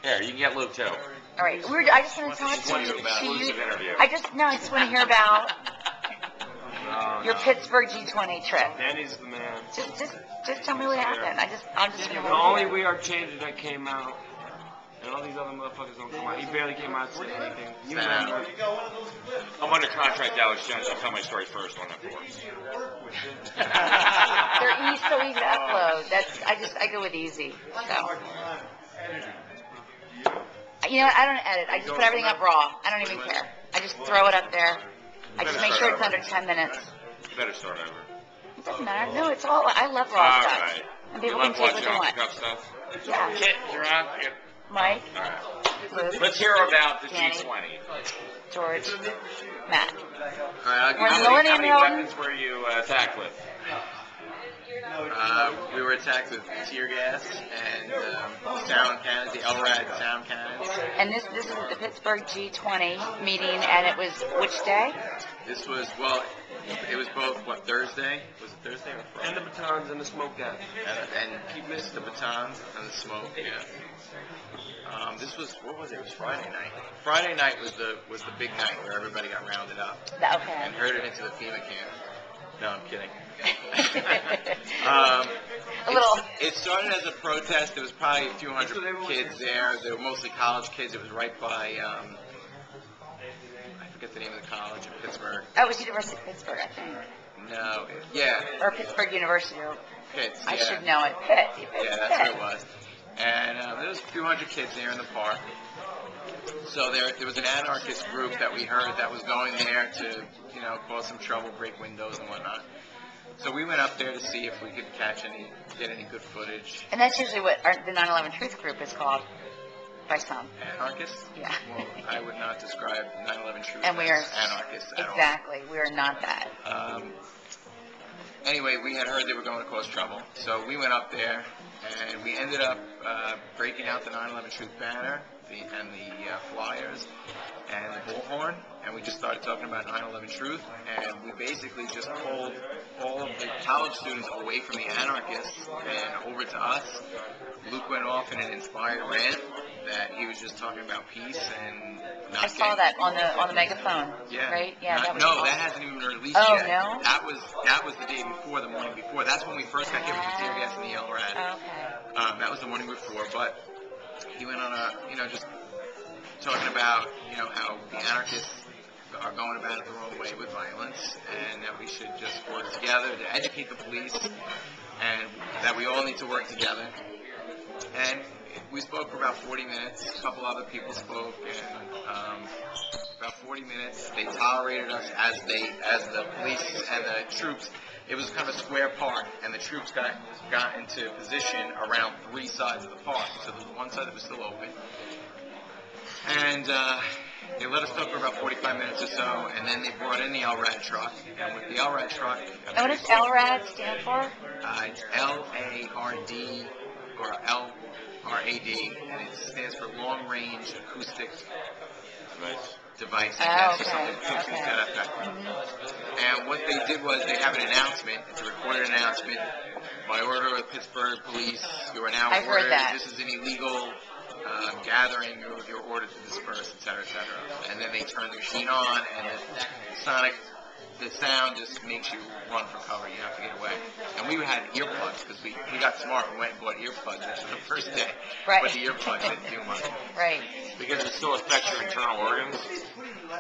There, you can get Luke too. All right, I just want to talk to you. I just want to hear about your Pittsburgh G20 trip. Danny's the man. Just tell me what happened. I'm just The only We Are Changing that came out, and all these other motherfuckers don't come out. He barely came out to say anything. You remember? I'm under contract, Alex Jones. I'll tell my story first on that board. They're so easy to upload. I go with easy. So. You know, I don't edit. I just put everything up raw. I don't even care. I just throw it up there. I just make sure it's under 10 minutes. You better start over. It doesn't matter. No, it's all. I love raw stuff. Right. And people can take what they want. Stuff? Yeah. Kit, you're on. Mike. All right. Luke. Let's hear about the Danny, G20. George. Matt. All right. How many weapons were you attacked with? We were attacked with tear gas and sound cannons, the LRAD sound cannons. And this is the Pittsburgh G20 meeting, and it was which day? This was, it was both, Thursday? Was it Thursday or Friday? And the batons and the smoke gas. And he missed the batons and the smoke, yeah. This was, what was it? It was Friday night. Friday night was the big night where everybody got rounded up. Okay. And herded into the FEMA camp. No, I'm kidding. It started as a protest. There was probably a few hundred kids there. They were mostly college kids. It was right by, I forget the name of the college in Pittsburgh. Oh, it was University of Pittsburgh, I think. No, yeah. Or Pittsburgh University. Pitt, I yeah. should know it. Pitt. Yeah, that's what it was. And there was a few hundred kids there in the park. So there was an anarchist group that we heard that was going there to, cause some trouble, break windows and whatnot. So we went up there to see if we could get any good footage. And that's usually what the 9/11 Truth Group is called, by some. Anarchists? Yeah. Well, I would not describe 9/11 Truth and we are as anarchists at all. Exactly. We are not that. Anyway, we had heard they were going to cause trouble. So we went up there, and we ended up breaking out the 9/11 Truth banner and the flyers and the bullhorn, and we just started talking about 9/11 Truth, and we basically just pulled all of the college students away from the anarchists and over to us. Luke went off in an inspired rant that he was just talking about peace and not I saw that on the megaphone. Yeah. Right? Yeah. That hasn't even been released yet. No? That was the day before, the morning before. That's when we first got hit with the tear gas and the LRAD. Okay. That was the morning before, but he went on just talking about, how the anarchists are going about it the wrong way with violence, and that we should just work together to educate the police, and that we all need to work together. And we spoke for about 40 minutes. A couple other people spoke, and about 40 minutes. They tolerated us as the police and the troops. It was kind of a square park, and the troops got into position around three sides of the park. So there was one side that was still open. And they let us talk for about 45 minutes or so, and then they brought in the LRAD truck. And with the LRAD truck... And what does LRAD stand for? It's L-A-R-D, or L-R-A-D, and it stands for Long Range Acoustic Device. Okay. And what they did was they have an announcement. It's a recorded announcement by order of Pittsburgh police. You are now ordered. This is an illegal gathering. You're ordered to disperse, etc., etc. And then they turn the machine on, and the sound just makes you run for cover. You have to get away. And we had earplugs because we got smart and went and bought earplugs after the first day. Right. But the earplugs didn't do much. Right. Because it still affects your internal organs?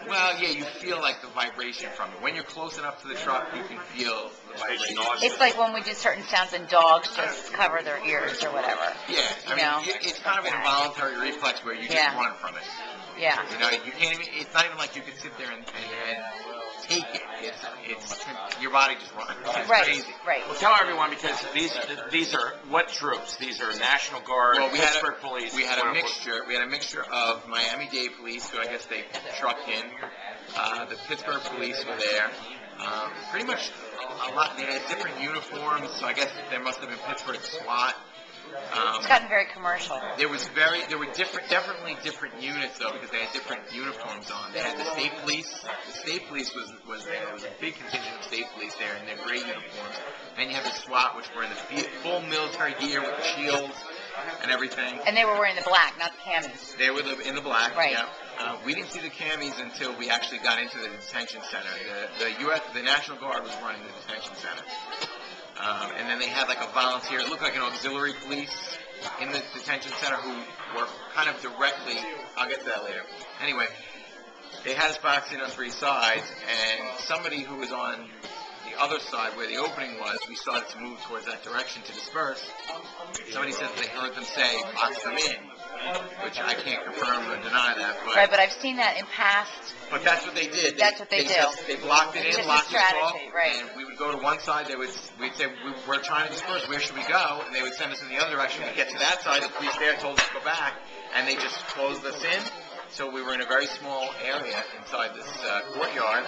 Well, yeah, you feel like the vibration from it. When you're close enough to the truck, you can feel the vibration. It's like when we do certain sounds and dogs just cover their ears or whatever. Yeah, I mean, it's kind of an involuntary reflex where you just run from it. Yeah. You can't even, it's not even like you could sit there and take it. It's your body just runs. It's crazy. Right. Well, tell everyone, because these are what troops? These are National Guard, Pittsburgh police. We had a mixture. We had a mixture of Miami-Dade police, who I guess they trucked in. The Pittsburgh police were there. Pretty much a lot. They had different uniforms, so I guess there must have been Pittsburgh SWAT. It's gotten very commercial. There were definitely different units though, because they had different uniforms on. They had the state police. The state police was there. There was a big contingent of state police there in their gray uniforms. Then you have the SWAT, which were in the full military gear with the shields and everything. And they were wearing the black, not the camis. They were in the black. Right. Yeah. We didn't see the camis until we actually got into the detention center. The National Guard was running the detention center. And then they had like a volunteer, it looked like an auxiliary police in the detention center who were kind of directly, I'll get to that later. Anyway, they had us boxed in on three sides, and somebody who was on the other side where the opening was, we started to move towards that direction to disperse. Somebody said that they heard them say, box them in, which I can't confirm or deny that. But, right, but I've seen that in past. But that's what they did. That's what they do. They blocked it in, blocked us off, right. and we would go to one side. We'd say, we're trying to disperse. Where should we go? And they would send us in the other direction. We'd get to that side. The police there told us to go back, and they just closed us in. So we were in a very small area inside this courtyard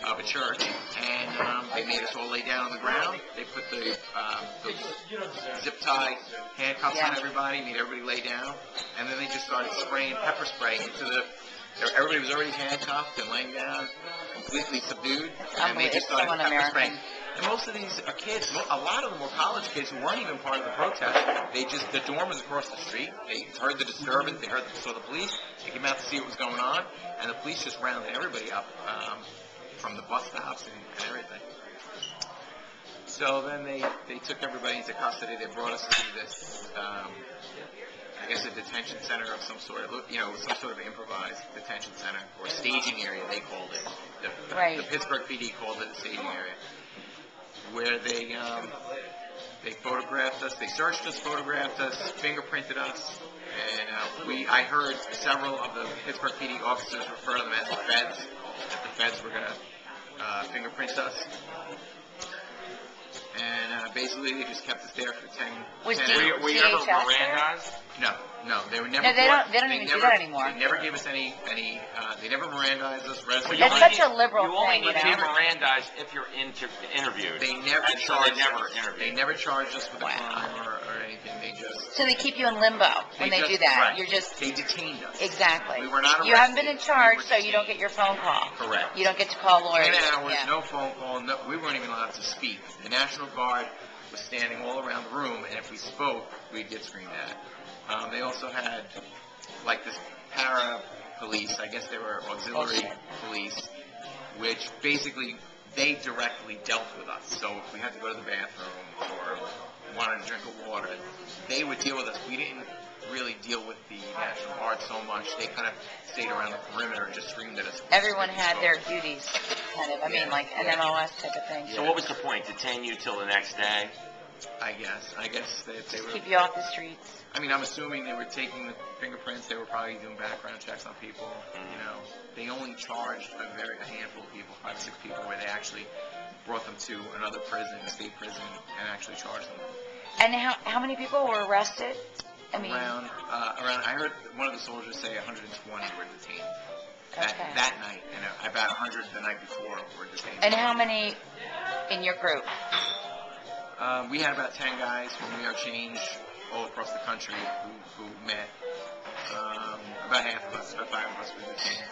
of a church, and they made us all lay down on the ground. They put the zip tie handcuffs on everybody, made everybody lay down, and then they just started spraying pepper spray into the. Everybody was already handcuffed and laying down, completely subdued, and they just started pepper spraying. And most of these are kids. A lot of them were college kids who weren't even part of the protest. The dorm was across the street. They heard the disturbance. They saw the police. They came out to see what was going on, and the police just rounded everybody up from the bus stops and everything. So then they took everybody into custody. They brought us to this, I guess, a detention center of some sort, some sort of improvised detention center or staging area. They called it. The Pittsburgh PD called it a staging area, where they photographed us, they searched us, photographed us, fingerprinted us, and I heard several of the Pittsburgh PD officers refer to them as the feds, that the feds were going to fingerprint us. And basically they just kept us there for 10 Was were you ever Mirandized? No, they were never. No, they don't even do that anymore. They never gave us any. They never Mirandized us. It's such a liberal you only thing, need to be Mirandized if you're interviewed. They never charged. They never charged us with a crime or anything. They just. So they keep you in limbo when they do that. Right. You're just. They detained us. Exactly. We were not arrested. You haven't been in charge, so you don't get your phone call. Correct. You don't get to call lawyers. 10 hours, no phone call. No, we weren't even allowed to speak. The National Guard was standing all around the room, and if we spoke, we'd get screamed at. They also had, like, this para-police, I guess they were auxiliary police, which basically, they directly dealt with us. So if we had to go to the bathroom or wanted a drink of water, they would deal with us. We didn't really deal with the National Guard so much. They kind of stayed around the perimeter and just screamed at us. Everyone had their duties, kind of. I mean, like an MLS type of thing. So what was the point? Detain you till the next day? I guess that they were. Keep you off the streets. I mean, I'm assuming they were taking the fingerprints. They were probably doing background checks on people. They only charged a handful of people, 5 or 6 people, where they actually brought them to another prison, a state prison, and actually charged them. And how many people were arrested? I mean, around. I heard one of the soldiers say 120 were detained that night, and about 100 the night before were detained. And how many in your group? We had about 10 guys from We Are Change all across the country who met. About half of us, about 5 of us were detained.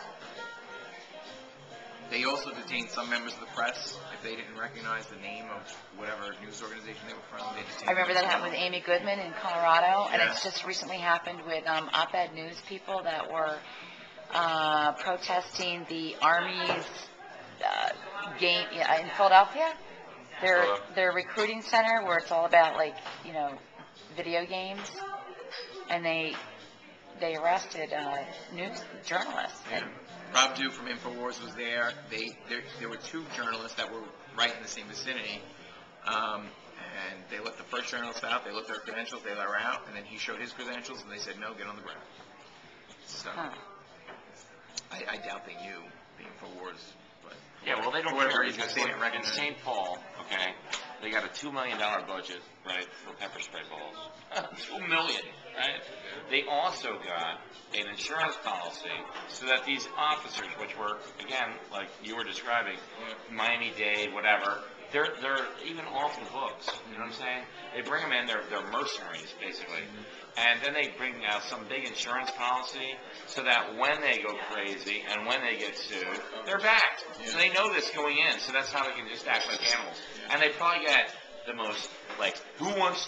They also detained some members of the press if they didn't recognize the name of whatever news organization they were from. They detained I remember that happened with Amy Goodman in Colorado, and Yeah. it's just recently happened with op-ed news people that were protesting the Army's game in Philadelphia. Their recruiting center where it's all about video games, and they arrested news journalists. Yeah. Rob Dew from InfoWars was there. There were 2 journalists that were right in the same vicinity, and they let the first journalist out. They looked at her credentials. They let her out, and then he showed his credentials, and they said, "No, get on the ground." So I doubt they knew the InfoWars. Yeah, well, they don't For whatever care reason, because they didn't in recognize St. Paul, okay, they got a $2 million budget, right, for pepper spray balls. $2 million, right? They also got an insurance policy so that these officers, which were, again, like you were describing, Miami-Dade, whatever, they're even off the books, you know what I'm saying? They bring them in, they're mercenaries, basically. And then they bring out some big insurance policy so that when they go crazy and when they get sued, they're backed. So they know this going in, so that's how they can just act like animals. And they probably get the most, who wants